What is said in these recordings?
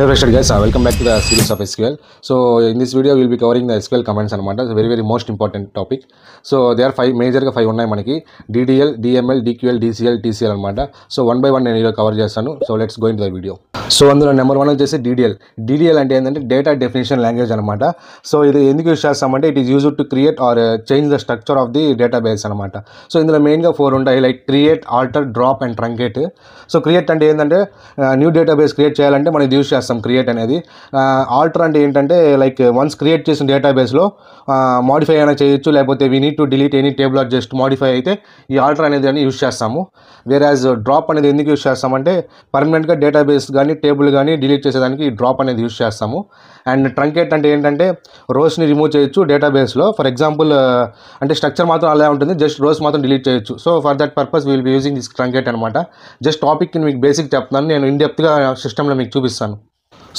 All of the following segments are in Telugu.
Hey freshers guys, welcome back to the series of SQL. So in this video we will be covering the SQL commands anamata. It's a very most important topic. So there are five major ga five unnai manaki DDL, DML, DQL, DCL, TCL anamata. So one by one nenu ilo cover chestanu. So let's go into the video. So అందులో నెంబర్ 1 వచ్చేసి DDL అంటే ఏంటంటే డేటా డెఫినిషన్ లాంగ్వేజ్ అనమాట. సో ఇది ఎందుకు యూజ్ చేస్తామంటే it is used to create or change the structure of the database అనమాట. సో ఇందులో మెయిన్గా 4 ఉంటాయి, like create, alter, drop and truncate. So create అంటే ఏంటంటే న్యూ డేటాబేస్ క్రియేట్ చేయాలంటే మనం ఇది యూజ్ చేస్తాం క్రియేట్ అనేది. ఆల్టర్ అంటే ఏంటంటే లైక్ వన్స్ క్రియేట్ చేసిన డేటాబేస్లో మాడిఫై అయినా చేయొచ్చు, లేకపోతే we need to delete any table or just modify అయితే ఈ ఆల్టర్ అనేది అని యూజ్ చేస్తాము. వేరాజ్ డ్రాప్ అనేది ఎందుకు యూజ్ చేస్తామంటే పర్మనెంట్గా డేటాబేస్ కానీ టేబుల్ కానీ డిలీట్ చేసేదానికి ఈ డ్రాప్ అనేది యూజ్ చేస్తాము. అండ్ ట్రంకేట్ అంటే ఏంటంటే రోస్ని రిమూవ్ చేయొచ్చు డేటాబేస్లో. ఫర్ ఎగ్జాంపుల్ అంటే స్ట్రక్చర్ మాత్రం అలా ఉంటుంది, జస్ట్ రోస్ మాత్రం డిలీట్ చేయొచ్చు. So for that purpose will be using this truncate అనమాట. జస్ట్ టాపిక్ని మీకు బేసిక్ చెప్తున్నాను, నేను ఇన్డెప్త్గా సిస్టంలో మీకు చూపిస్తాను.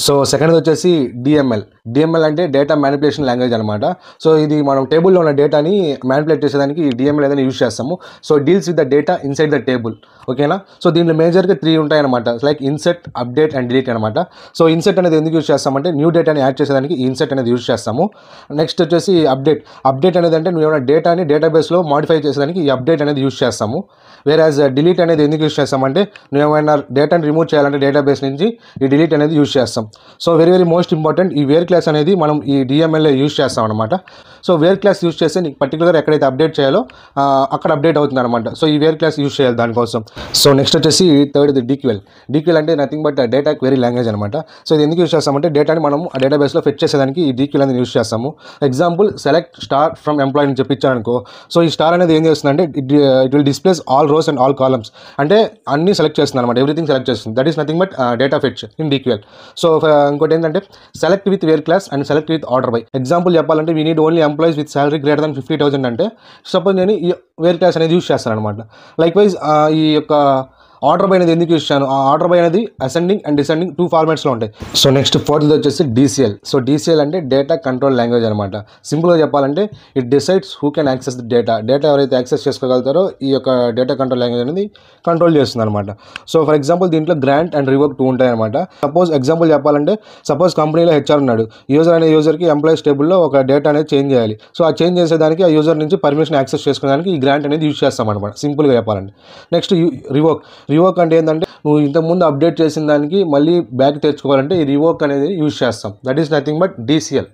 సో సెకండ్ వచ్చేసి డిఎంఎల్ అంటే డేటా మ్యానిపులేషన్ లాంగ్వేజ్ అనమాట. సో ఇది మనం టేబుల్లో ఉన్న డేటాని మ్యానిపులేట్ చేసేదానికి ఈ డిఎంఎల్ ఏదైనా యూజ్ చేస్తాము. So deals with the data inside the table, ఓకేనా. సో దీంట్లో మేజర్గా 3 ఉంటాయి అనమాట, like INCET, update and delete అనమాట. సో ఇన్సెట్ అనేది ఎందుకు యూజ్ చేస్తామంటే న్యూ డేటాని యాడ్ చేసేదానికి ఈ ఇన్సెట్ అనేది యూజ్ చేస్తాము. నెక్స్ట్ వచ్చేసి అప్డేట్ అనేది అంటే నువ్వు ఏమైనా డేటాని డేటాబేస్లో మాడిఫై చేసేదానికి ఈ అప్డేట్ అనేది యూజ్ చేస్తాము. వేరాజ్ డిలీట్ అనేది ఎందుకు యూజ్ చేస్తామంటే నువ్వు ఏమైనా డేటాని రిమూవ్ చేయాలంటే డేటాబేస్ నుంచి ఈ డిలీట్ అనేది యూజ్ చేస్తాం. సో వెరీ మోస్ట్ ఇంపార్టెంట్, ఈ వేర్ క్లాస్ అనేది మనం ఈ డిఎంఎల్లో యూజ్ చేస్తాం అనమాట. సో వేర్ క్లాస్ యూజ్ చేస్తే నీకు పర్టికులర్గా ఎక్కడైతే అప్డేట్ చేయాలో అక్కడ అప్డేట్ అవుతుంది అనమాట. సో ఈ వేర్ క్లాస్ యూజ్ చేయాలి దానికోసం. సో నెక్స్ట్ వచ్చేసి థర్డ్ డిక్యూఎల్ అంటే nothing but data query language అనమాట. సో ఇది ఎందుకు యూజ్ చేస్తామంటే డేటాని మనం ఆ డేటాబేస్లో ఫెచ్ చేసేదానికి ఈ డిక్యూఎల్ అనేది యూజ్ చేస్తాము. Example select star from employee అని చెప్పించారనుకో, సో ఈ స్టార్ అనేది ఏం చేస్తుందంటే it will displays all rows and all columns, అంటే అన్ని సెలెక్ట్ చేస్తుంది అనమాట, ఎవ్రీథింగ్ సెలెక్ట్ చేస్తుంది. That is nothing but data fetch in DQL. So ఇంకోటి ఏంటంటే select with where clause and select with order by. Example చెప్పాలంటే we need only employees with salary greater than 50,000 అంటే సపోజ్ నేను ఈ వేర్ క్లాస్ అనేది యూజ్ చేస్తాను అనమాట. లైక్ వైజ్ ఈ యొక్క ఆర్డర్ బై అనేది ఎందుకు యూజ్ చేశాను, ఆ ఆర్డర్ బై అనేది అసెండింగ్ అండ్ డిసెండింగ్ 2 ఫార్మాట్స్లో ఉంటాయి. సో నెక్స్ట్ ఫోర్త్ వచ్చేసి DCL. సో DCL అంటే డేటా కంట్రోల్ లాంగ్వేజ్ అనమాట. సింపుల్గా చెప్పాలంటే it decides who can access the data ఎవరైతే యాక్సెస్ చేసుకోగలుగుతారో ఈ యొక్క డేటా కంట్రోల్ లాంగ్వేజ్ అనేది కంట్రోల్ చేస్తుంది అనమాట. సో ఫర్ ఎగ్జాంపుల్ దీంట్లో గ్రాంట్ అండ్ రివోక్ 2 ఉంటాయి అనమాట. ఎగ్జాంపుల్ చెప్పాలంటే సపోజ్ కంపెనీలో HR ఉన్నాడు, యూజర్కి ఎంప్లాయీస్ టేబుల్లో ఒక డేటా అనేది చేంజ్ చేయాలి. సో ఆ చేంజ్ చేసేదానికి ఆ యూజర్ నుంచి పర్మిషన్ యాక్సెస్ చేసుకోవడానికి ఈ గ్రాంట్ అనేది యూజ్ చేస్తాం అనమాట, సింపుల్గా చెప్పాలంటే. నెక్స్ట్ రివోక్ అంటే ఏంటంటే నువ్వు ఇంతకుముందు అప్డేట్ చేసిన దానికి మళ్ళీ బ్యాక్ తెచ్చుకోవాలంటే ఈ రివోక్ అనేది యూజ్ చేస్తాం. That is nothing but DCL.